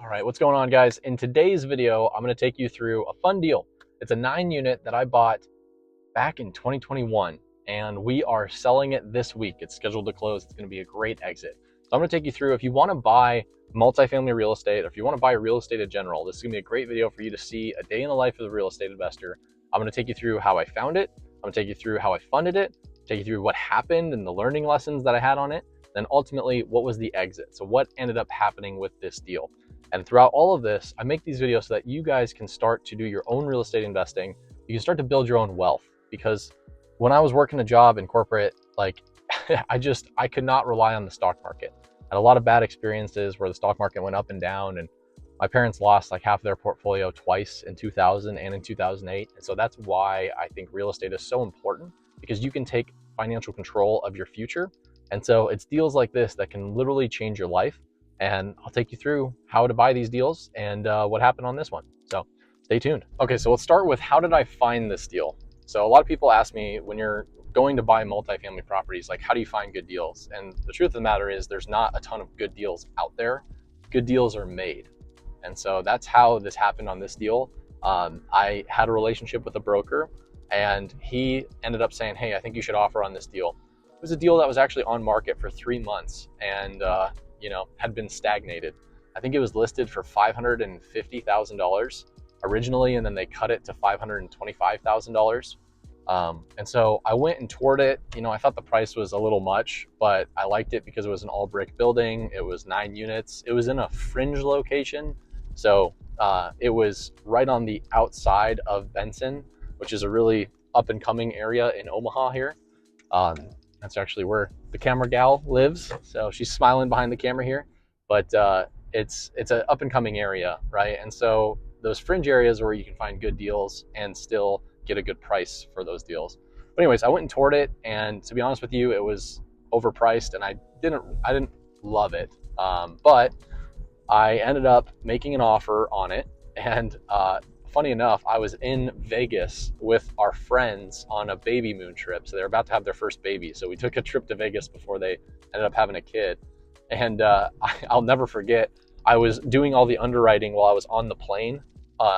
All right, what's going on, guys? In today's video, I'm going to take you through a fun deal. It's a 9-unit that I bought back in 2021, and we are selling it this week. It's scheduled to close. It's going to be a great exit. So I'm going to take you through, if you want to buy multifamily real estate, or if you want to buy real estate in general, this is going to be a great video for you to see a day in the life of the real estate investor. I'm going to take you through how I found it. I'm going to take you through how I funded it, take you through what happened and the learning lessons that I had on it, then ultimately what was the exit. So what ended up happening with this deal. And throughout all of this, I make these videos so that you guys can start to do your own real estate investing. You can start to build your own wealth, because when I was working a job in corporate, like I could not rely on the stock market. I had a lot of bad experiences where the stock market went up and down, and my parents lost like half of their portfolio twice in 2000 and in 2008. And so that's why I think real estate is so important, because you can take financial control of your future. And so it's deals like this that can literally change your life. And I'll take you through how to buy these deals and what happened on this one. So stay tuned. Okay, so let's start with, how did I find this deal? So a lot of people ask me, when you're going to buy multifamily properties, like, how do you find good deals? And the truth of the matter is, there's not a ton of good deals out there. Good deals are made. And so that's how this happened on this deal. I had a relationship with a broker, and he ended up saying, hey, I think you should offer on this deal. It was a deal that was actually on market for 3 months, and had been stagnated. I think it was listed for $550,000 originally, and then they cut it to $525,000. And so I went and toured it. I thought the price was a little much, but I liked it because it was an all brick building. It was 9 units. It was in a fringe location. So it was right on the outside of Benson, which is a really up and coming area in Omaha here. That's actually where the camera gal lives. So she's smiling behind the camera here, but it's an up and coming area, right? And so those fringe areas where you can find good deals and still get a good price for those deals. But anyways, I went and toured it, and to be honest with you, it was overpriced, and I didn't love it. But I ended up making an offer on it, and funny enough, I was in Vegas with our friends on a baby moon trip. So they're about to have their first baby. So we took a trip to Vegas before they ended up having a kid. And I'll never forget, I was doing all the underwriting while I was on the plane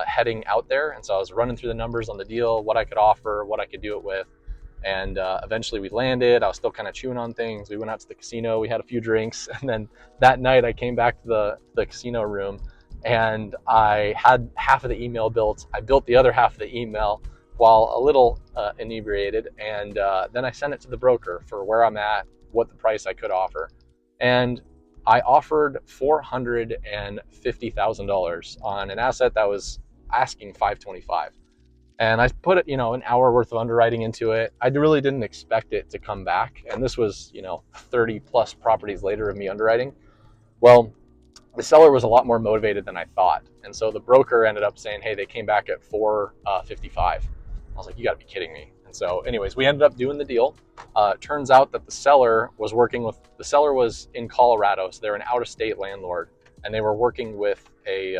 heading out there. And so I was running through the numbers on the deal, what I could offer, what I could do it with. And eventually we landed. I was still kind of chewing on things. We went out to the casino. We had a few drinks. And then that night I came back to the casino room, and I had half of the email built. I built the other half of the email while a little inebriated, and then I sent it to the broker for where I'm at, what the price I could offer. And I offered $450,000 on an asset that was asking $525. And I put an hour worth of underwriting into it. I really didn't expect it to come back. And this was 30 plus properties later of me underwriting. Well, the seller was a lot more motivated than I thought. And so the broker ended up saying, hey, they came back at $455. I was like, you gotta be kidding me. And so anyways, we ended up doing the deal. Turns out that the seller was in Colorado. So they're an out-of-state landlord, and they were working with a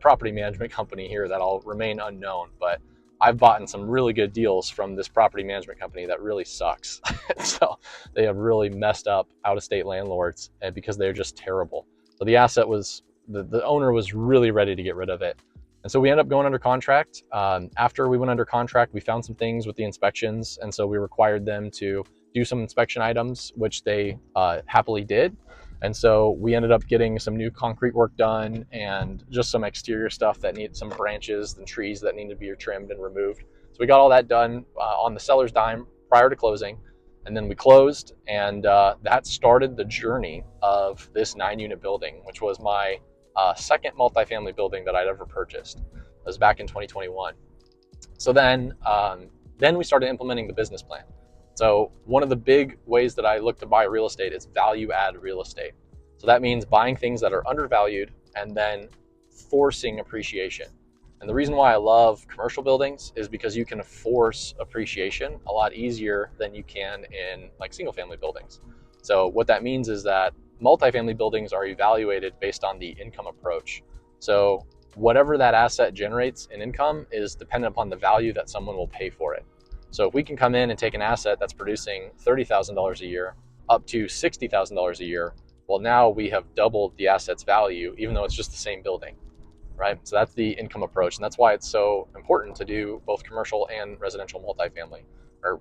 property management company here that I'll remain unknown. But I've bought in some really good deals from this property management company that really sucks. So they have really messed up out-of-state landlords, and because they're just terrible. So the asset was, the owner was really ready to get rid of it. And so we ended up going under contract. After we went under contract, we found some things with the inspections. And so we required them to do some inspection items, which they happily did. And so we ended up getting some new concrete work done, and just some exterior stuff that needed some branches and trees that needed to be trimmed and removed. So we got all that done on the seller's dime prior to closing. And then we closed, and that started the journey of this 9-unit building, which was my second multifamily building that I'd ever purchased. It was back in 2021. So then we started implementing the business plan. So one of the big ways that I look to buy real estate is value add real estate. So that means buying things that are undervalued and then forcing appreciation. And the reason why I love commercial buildings is because you can force appreciation a lot easier than you can in like single family buildings. So what that means is that multifamily buildings are evaluated based on the income approach. So whatever that asset generates in income is dependent upon the value that someone will pay for it. So if we can come in and take an asset that's producing $30,000 a year up to $60,000 a year, Well, now we have doubled the asset's value, even though it's just the same building, right? So that's the income approach. And that's why it's so important to do both commercial and residential multifamily or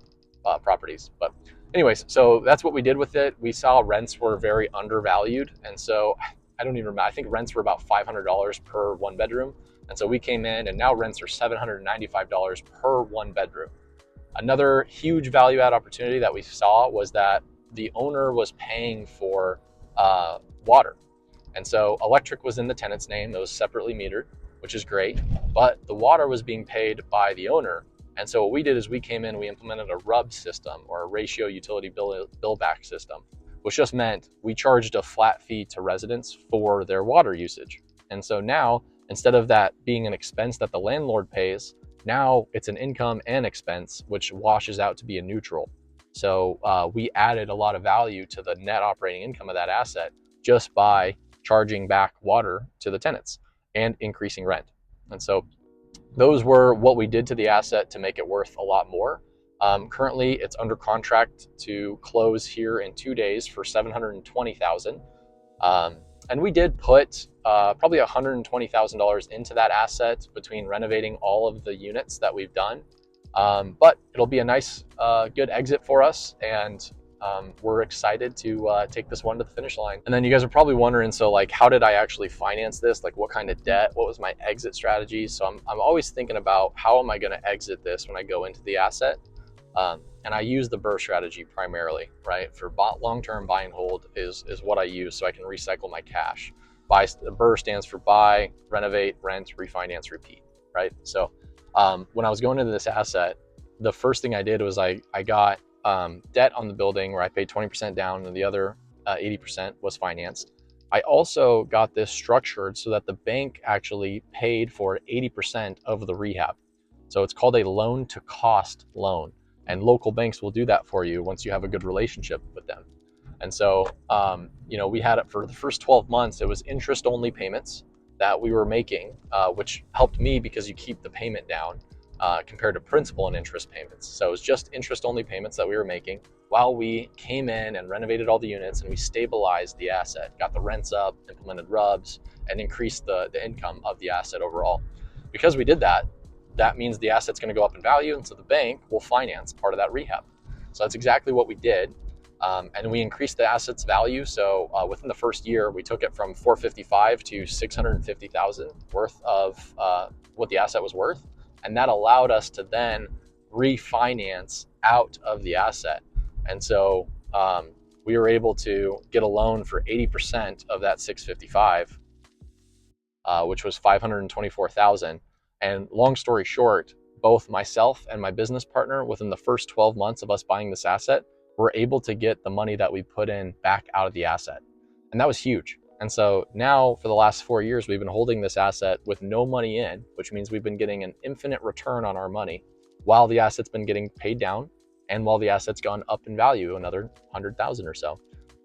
properties. But anyways, so that's what we did with it. We saw rents were very undervalued. And so I don't even remember, I think rents were about $500 per one bedroom. And so we came in and now rents are $795 per one bedroom. Another huge value add opportunity that we saw was that the owner was paying for water. And so electric was in the tenant's name, that was separately metered, which is great, but the water was being paid by the owner. And so what we did is we came in, we implemented a RUB system, or a ratio utility bill back system, which just meant we charged a flat fee to residents for their water usage. And so now, instead of that being an expense that the landlord pays, now it's an income and expense, which washes out to be a neutral. So we added a lot of value to the net operating income of that asset just by charging back water to the tenants and increasing rent. And so those were what we did to the asset to make it worth a lot more. Currently, it's under contract to close here in 2 days for $720,000. And we did put probably $120,000 into that asset between renovating all of the units that we've done. But it'll be a nice, good exit for us. And we're excited to take this one to the finish line. And then you guys are probably wondering, so like, how did I actually finance this? Like, what kind of debt? What was my exit strategy? So I'm always thinking about how am I going to exit this when I go into the asset? And I use the BRRRR strategy primarily, right? For long-term buy and hold is what I use so I can recycle my cash. The BRRRR stands for buy, renovate, rent, refinance, repeat, right? So when I was going into this asset, the first thing I did was I got debt on the building where I paid 20% down and the other 80% was financed. I also got this structured so that the bank actually paid for 80% of the rehab. So it's called a loan to cost loan. And local banks will do that for you once you have a good relationship with them. And so, we had it for the first 12 months, it was interest only payments that we were making, which helped me because you keep the payment down compared to principal and interest payments. So it was just interest only payments that we were making while we came in and renovated all the units and we stabilized the asset, got the rents up, implemented RUBS, and increased the income of the asset overall. Because we did that, that means the asset's going to go up in value, and so the bank will finance part of that rehab. So that's exactly what we did, and we increased the asset's value. So within the first year, we took it from $455,000 to $650,000 worth of what the asset was worth, and that allowed us to then refinance out of the asset. And so we were able to get a loan for 80% of that $655,000, which was $524,000. And long story short, both myself and my business partner, within the first 12 months of us buying this asset, were able to get the money that we put in back out of the asset. And that was huge. And so now for the last 4 years, we've been holding this asset with no money in, which means we've been getting an infinite return on our money while the asset's been getting paid down and while the asset's gone up in value another 100,000 or so.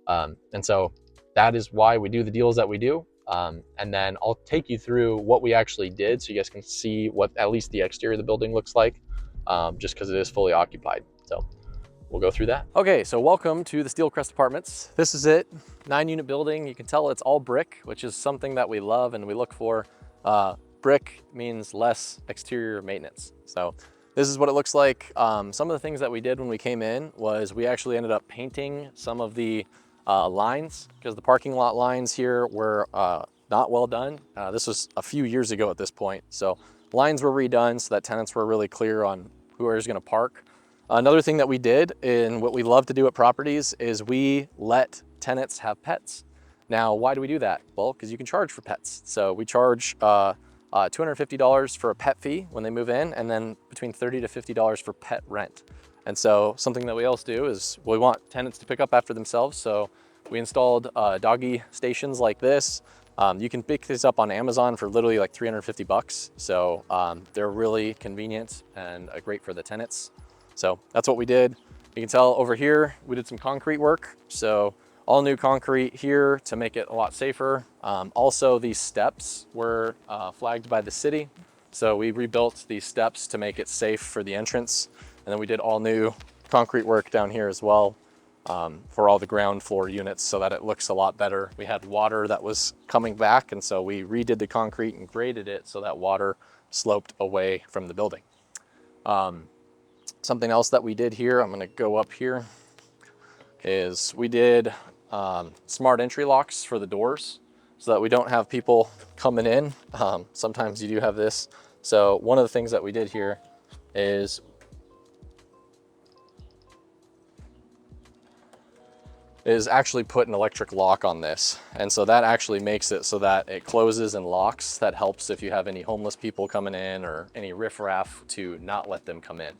And so that is why we do the deals that we do. And then I'll take you through what we actually did so you guys can see what at least the exterior of the building looks like, just because it is fully occupied. So we'll go through that. Okay, so welcome to the Steelcrest Apartments. This is it, 9-unit building. You can tell it's all brick, which is something that we love and we look for. Brick means less exterior maintenance. So this is what it looks like. Some of the things that we did when we came in was we actually ended up painting some of the lines, because the parking lot lines here were not well done. This was a few years ago at this point. So lines were redone so that tenants were really clear on who is going to park. Another thing that we did, and what we love to do at properties, is we let tenants have pets. Now, why do we do that? Well, because you can charge for pets. So we charge $250 for a pet fee when they move in, and then between $30 to $50 for pet rent. And so something that we also do is we want tenants to pick up after themselves. So we installed doggy stations like this. You can pick this up on Amazon for literally like 350 bucks. So they're really convenient and great for the tenants. So that's what we did. You can tell over here, we did some concrete work. So all new concrete here to make it a lot safer. Also, these steps were flagged by the city. So we rebuilt these steps to make it safe for the entrance. And then we did all new concrete work down here as well. for all the ground floor units so that it looks a lot better. We had water that was coming back, and so we redid the concrete and graded it so that water sloped away from the building. Something else that we did here, I'm gonna go up here, is we did smart entry locks for the doors so that we don't have people coming in. Sometimes you do have this. So one of the things that we did here is actually put an electric lock on this. And so that actually makes it so that it closes and locks. That helps if you have any homeless people coming in or any riffraff to not let them come in.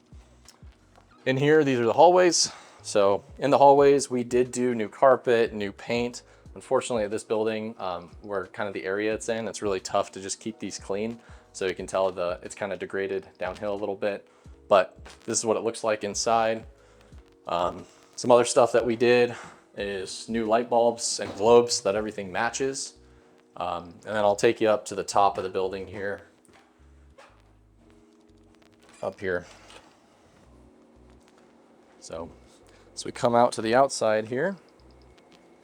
In here, these are the hallways. So in the hallways, we did do new carpet, new paint. Unfortunately, at this building, where kind of the area it's in, it's really tough to just keep these clean. So you can tell it's kind of degraded downhill a little bit, but this is what it looks like inside. Some other stuff that we did is new light bulbs and globes so that everything matches. And then I'll take you up to the top of the building here. Up here. So we come out to the outside here.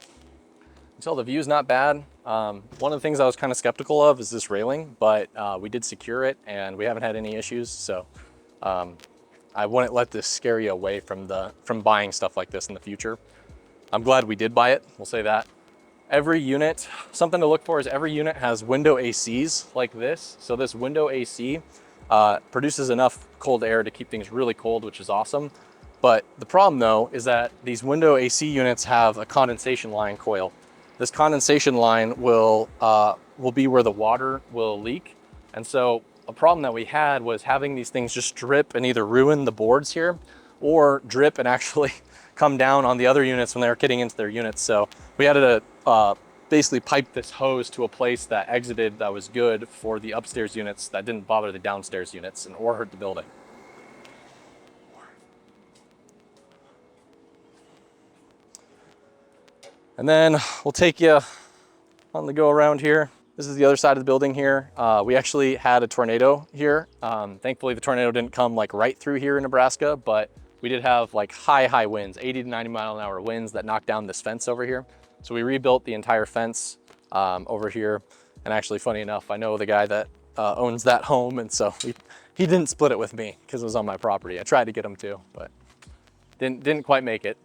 You tell the view's not bad. One of the things I was kind of skeptical of is this railing, but we did secure it and we haven't had any issues. So I wouldn't let this scare you away from buying stuff like this in the future. I'm glad we did buy it, we'll say that. Every unit, something to look for is every unit has window ACs like this. So this window AC produces enough cold air to keep things really cold, which is awesome. But the problem though is that these window AC units have a condensation line coil. This condensation line will be where the water will leak. And so a problem that we had was having these things just drip and either ruin the boards here or drip and actually come down on the other units when they were getting into their units. So we had to basically pipe this hose to a place that exited that was good for the upstairs units that didn't bother the downstairs units or hurt the building. And then we'll take you on the go around here. This is the other side of the building here. We actually had a tornado here. Thankfully the tornado didn't come like right through here in Nebraska, but we did have like high winds, 80 to 90 mile an hour winds that knocked down this fence over here. So we rebuilt the entire fence over here. And actually, funny enough, I know the guy that owns that home, and so he didn't split it with me because it was on my property. I tried to get him to, but didn't quite make it.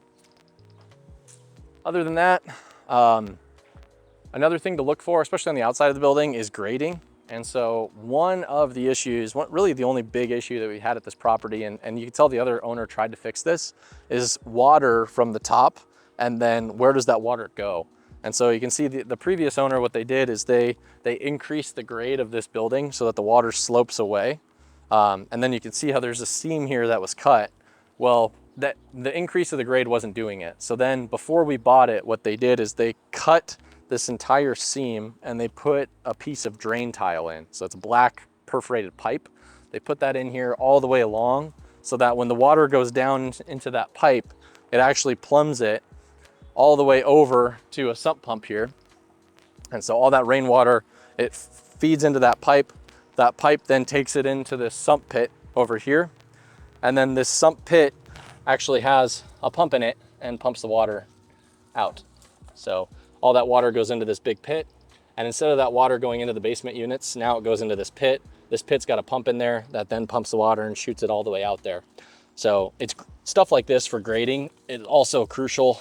Other than that, another thing to look for, especially on the outside of the building, is grading. And so one of the issues, really the only big issue that we had at this property, and you can tell the other owner tried to fix this, is water from the top, and then where does that water go? And so you can see the previous owner, what they did is they increased the grade of this building so that the water slopes away. And then you can see how there's a seam here that was cut. Well, the increase of the grade wasn't doing it. So then before we bought it, what they did is they cut this entire seam and they put a piece of drain tile in. So it's a black perforated pipe. They put that in here all the way along so that when the water goes down into that pipe, it actually plumbs it all the way over to a sump pump here. And so all that rainwater, it feeds into that pipe. That pipe then takes it into this sump pit over here. And then this sump pit actually has a pump in it and pumps the water out. So all that water goes into this big pit. And instead of that water going into the basement units, now it goes into this pit. This pit's got a pump in there that then pumps the water and shoots it all the way out there. So it's stuff like this for grading. It's also crucial.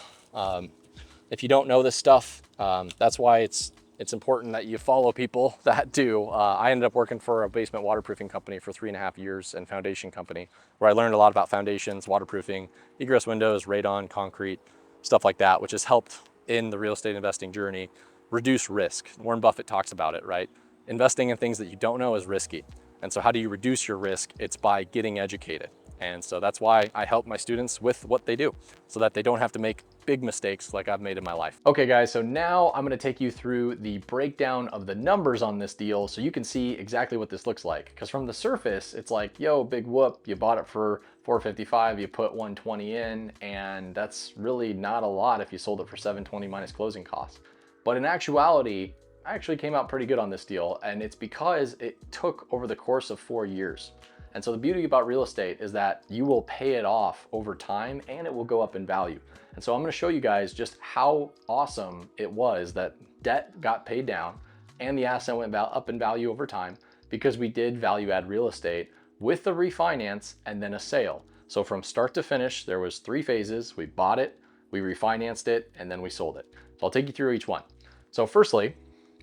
If you don't know this stuff, that's why it's important that you follow people that do. I ended up working for a basement waterproofing company for 3.5 years and foundation company, where I learned a lot about foundations, waterproofing, egress windows, radon, concrete, stuff like that, which has helped in the real estate investing journey reduce risk. Warren Buffett talks about it, right? Investing in things that you don't know is risky. And so how do you reduce your risk? It's by getting educated. And so that's why I help my students with what they do so that they don't have to make big mistakes like I've made in my life. Okay guys, so now I'm gonna take you through the breakdown of the numbers on this deal so you can see exactly what this looks like. Because from the surface, it's like, yo, big whoop, you bought it for $455, you put $120 in, and that's really not a lot if you sold it for $720 minus closing costs. But in actuality, I actually came out pretty good on this deal, and it's because it took over the course of 4 years. And so the beauty about real estate is that you will pay it off over time and it will go up in value. And so I'm going to show you guys just how awesome it was that debt got paid down and the asset went up in value over time because we did value add real estate with the refinance and then a sale. So from start to finish, there was 3 phases. We bought it, we refinanced it, and then we sold it. So I'll take you through each one. So firstly,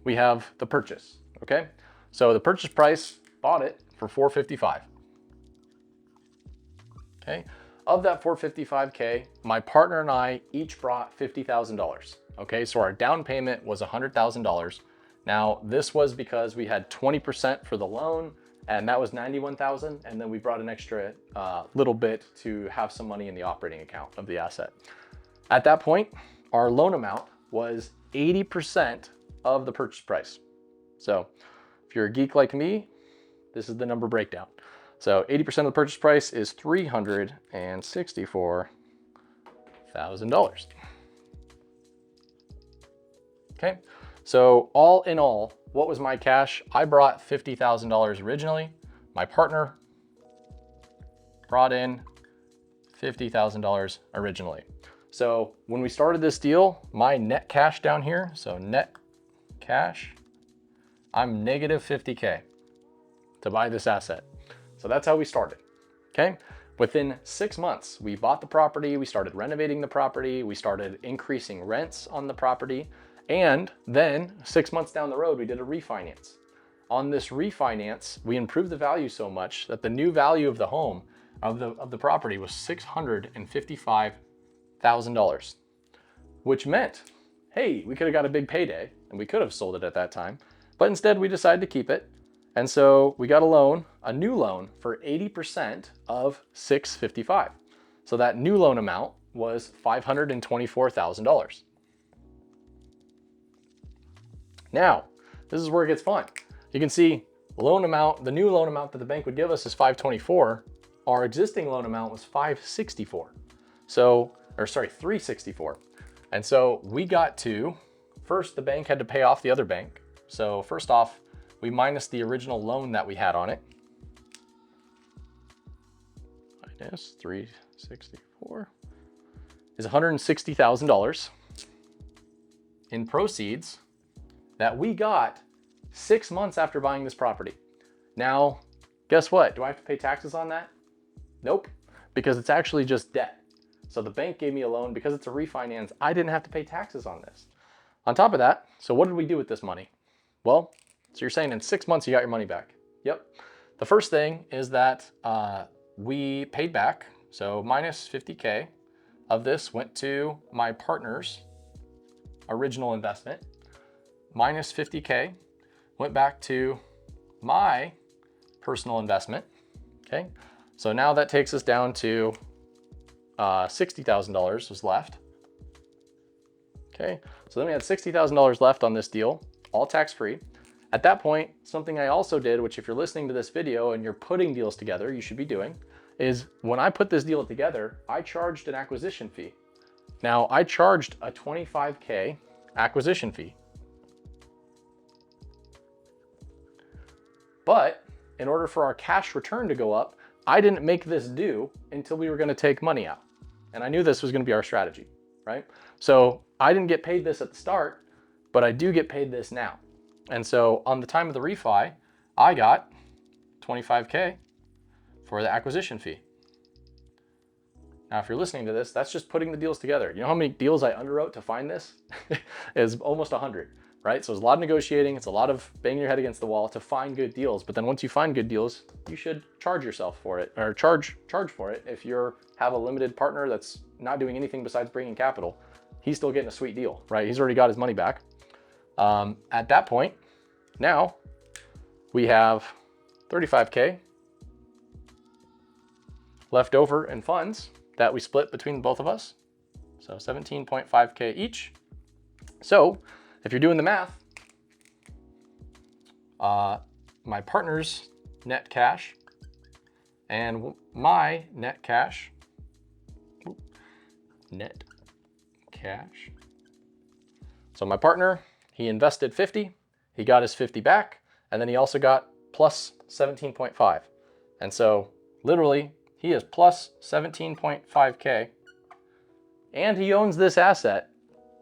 we have the purchase, okay? So the purchase price, bought it for $455. Okay, of that $455K, my partner and I each brought $50,000. Okay, so our down payment was $100,000. Now this was because we had 20% for the loan, and that was $91,000, and then we brought an extra little bit to have some money in the operating account of the asset. At that point, our loan amount was 80% of the purchase price. So if you're a geek like me, this is the number breakdown. So 80% of the purchase price is $364,000. Okay, so all in all, what was my cash? I brought $50,000 originally. My partner brought in $50,000 originally. So when we started this deal, my net cash down here, so net cash, I'm negative $50K to buy this asset. So that's how we started, okay? Within 6 months, we bought the property, we started renovating the property, we started increasing rents on the property, and then 6 months down the road, we did a refinance. On this refinance, we improved the value so much that the new value of the home, of the property was $655,000, which meant, hey, we could have got a big payday and we could have sold it at that time, but instead we decided to keep it. And so we got a loan, a new loan for 80% of $655,000. So that new loan amount was $524,000. Now, this is where it gets fun. You can see the loan amount, the new loan amount that the bank would give us is $524,000. Our existing loan amount was $564,000. So, or sorry, $364,000. And so we got to, first the bank had to pay off the other bank. So first off, we minus the original loan that we had on it. Minus 364 is $160,000 in proceeds that we got 6 months after buying this property. Now, guess what? Do I have to pay taxes on that? Nope, because it's actually just debt. So the bank gave me a loan because it's a refinance. I didn't have to pay taxes on this. On top of that, so what did we do with this money? Well, so you're saying in 6 months you got your money back. Yep. The first thing is that we paid back. So minus 50K of this went to my partner's original investment. Minus 50K went back to my personal investment. Okay. So now that takes us down to $60,000 was left. Okay. So then we had $60,000 left on this deal, all tax-free. At that point, something I also did, which if you're listening to this video and you're putting deals together, you should be doing, is when I put this deal together, I charged an acquisition fee. Now, I charged a $25K acquisition fee. But in order for our cash return to go up, I didn't make this due until we were going to take money out. And I knew this was going to be our strategy, right? So I didn't get paid this at the start, but I do get paid this now. And so on the time of the refi, I got $25K for the acquisition fee. Now, if you're listening to this, that's just putting the deals together. You know how many deals I underwrote to find this? Is almost 100, right? So it's a lot of negotiating. It's a lot of banging your head against the wall to find good deals. But then once you find good deals, you should charge yourself for it, or charge for it. If you have a limited partner that's not doing anything besides bringing capital, he's still getting a sweet deal, right? He's already got his money back. At that point, now we have 35K left over in funds that we split between both of us. So 17.5K each. So if you're doing the math, my partner's net cash and my net cash, So my partner, he invested 50, he got his 50 back, and then he also got plus 17.5. And so literally he is plus 17.5K, and he owns this asset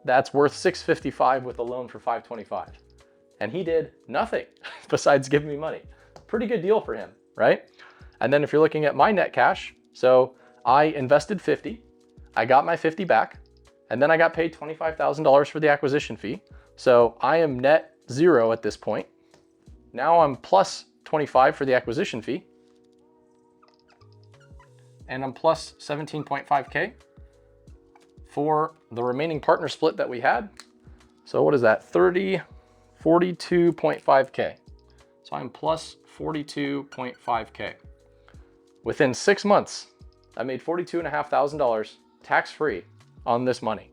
that's worth 655 with a loan for 525. And he did nothing besides give me money. Pretty good deal for him, right? And then if you're looking at my net cash, so I invested 50, I got my 50 back, and then I got paid $25,000 for the acquisition fee. So I am net zero at this point. Now I'm plus 25 for the acquisition fee, and I'm plus 17.5K for the remaining partner split that we had. So what is that? 42.5K. So I'm plus 42.5K. Within 6 months, I made $42,500 tax-free on this money.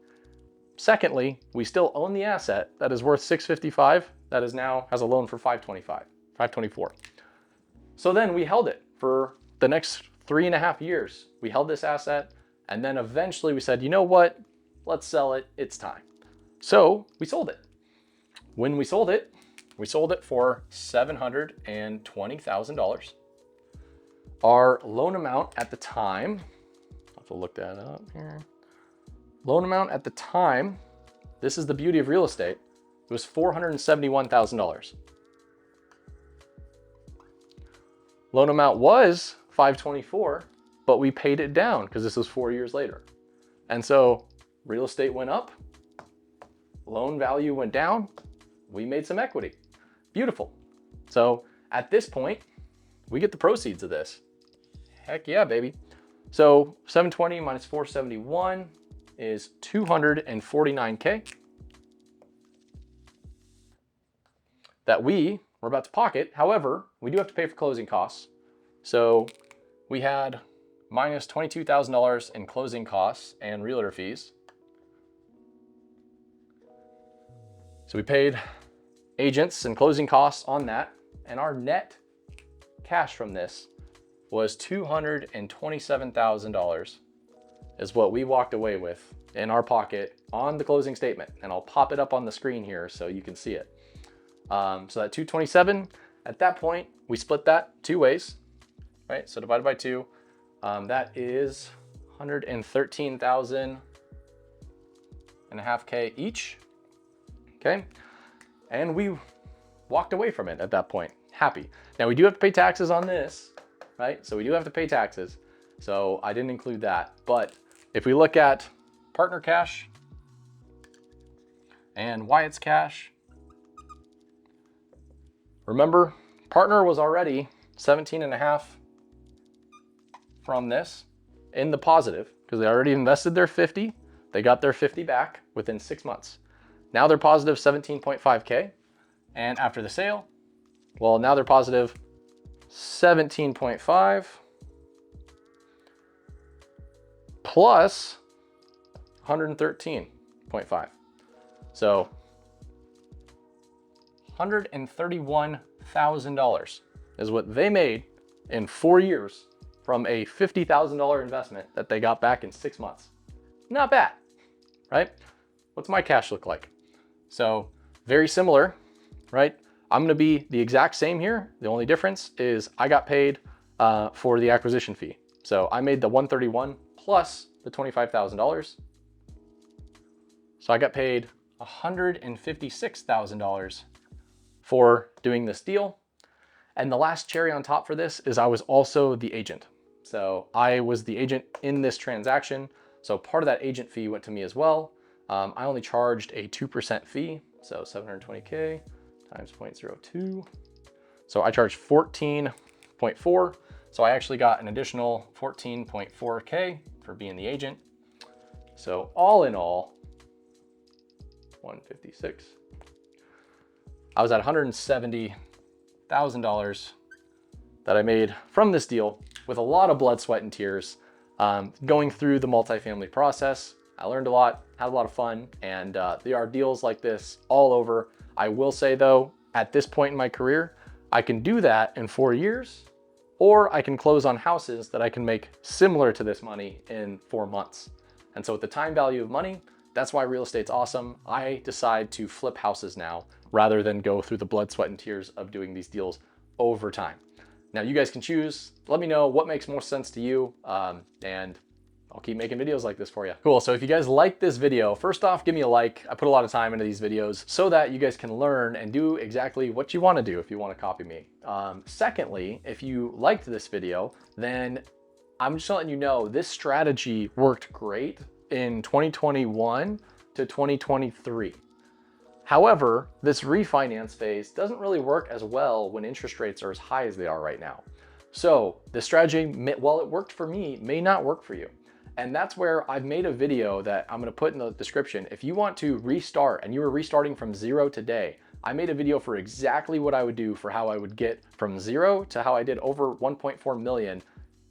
Secondly, we still own the asset that is worth $655 that is now has a loan for $524. So then we held it for the next 3.5 years. We held this asset, and then eventually we said, you know what? Let's sell it. It's time. So we sold it. When we sold it for $720,000. Our loan amount at the time, I'll have to look that up here. Loan amount at the time, this is the beauty of real estate, it was $471,000. Loan amount was $524, but we paid it down because this was 4 years later. And so real estate went up, loan value went down, we made some equity. Beautiful. So at this point, we get the proceeds of this. Heck yeah, baby. So 720 minus 471 is 249K that we're about to pocket. However, we do have to pay for closing costs. So we had minus $22,000 in closing costs and realtor fees. So we paid agents and closing costs on that, and our net cash from this was $227,000 is what we walked away with in our pocket on the closing statement. And I'll pop it up on the screen here so you can see it. So that 227, at that point, we split that 2 ways, right? So divided by 2, that is 113,500 each, okay? And we walked away from it at that point, happy. Now we do have to pay taxes on this, right? So we do have to pay taxes. So I didn't include that. But if we look at partner cash and Wyatt's cash, remember, partner was already 17.5 from this in the positive because they already invested their 50. They got their 50 back within 6 months. Now they're positive 17.5K. And after the sale, well, now they're positive 17.5 plus 113.5. So $131,000 is what they made in 4 years from a $50,000 investment that they got back in 6 months. Not bad, right? What's my cash look like? So very similar, right? I'm gonna be the exact same here. The only difference is I got paid for the acquisition fee. So I made the 131 plus the $25,000. So I got paid $156,000 for doing this deal. And the last cherry on top for this is I was also the agent. So I was the agent in this transaction. So part of that agent fee went to me as well. I only charged a 2% fee. So 720K times 0.02. So I charged 14.4. So I actually got an additional 14.4K for being the agent. So all in all, 156. I was at $170,000 that I made from this deal with a lot of blood, sweat, and tears. Going through the multifamily process, I learned a lot, had a lot of fun, and there are deals like this all over. I will say though, at this point in my career, I can do that in 4 years, or I can close on houses that I can make similar to this money in 4 months. And so with the time value of money, that's why real estate's awesome. I decide to flip houses now rather than go through the blood, sweat, and tears of doing these deals over time. Now you guys can choose. Let me know what makes more sense to you, and I'll keep making videos like this for you. Cool, so if you guys like this video, first off, give me a like. I put a lot of time into these videos so that you guys can learn and do exactly what you wanna do if you wanna copy me. Secondly, if you liked this video, then I'm just letting you know this strategy worked great in 2021 to 2023. However, this refinance phase doesn't really work as well when interest rates are as high as they are right now. So this strategy, while it worked for me, may not work for you. And that's where I've made a video that I'm gonna put in the description. If you want to restart and you were restarting from zero today, I made a video for exactly what I would do for how I would get from zero to how I did over 1.4 million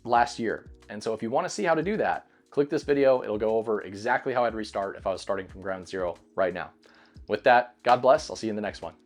last year. And so if you wanna see how to do that, click this video. It'll go over exactly how I'd restart if I was starting from ground zero right now. With that, God bless. I'll see you in the next one.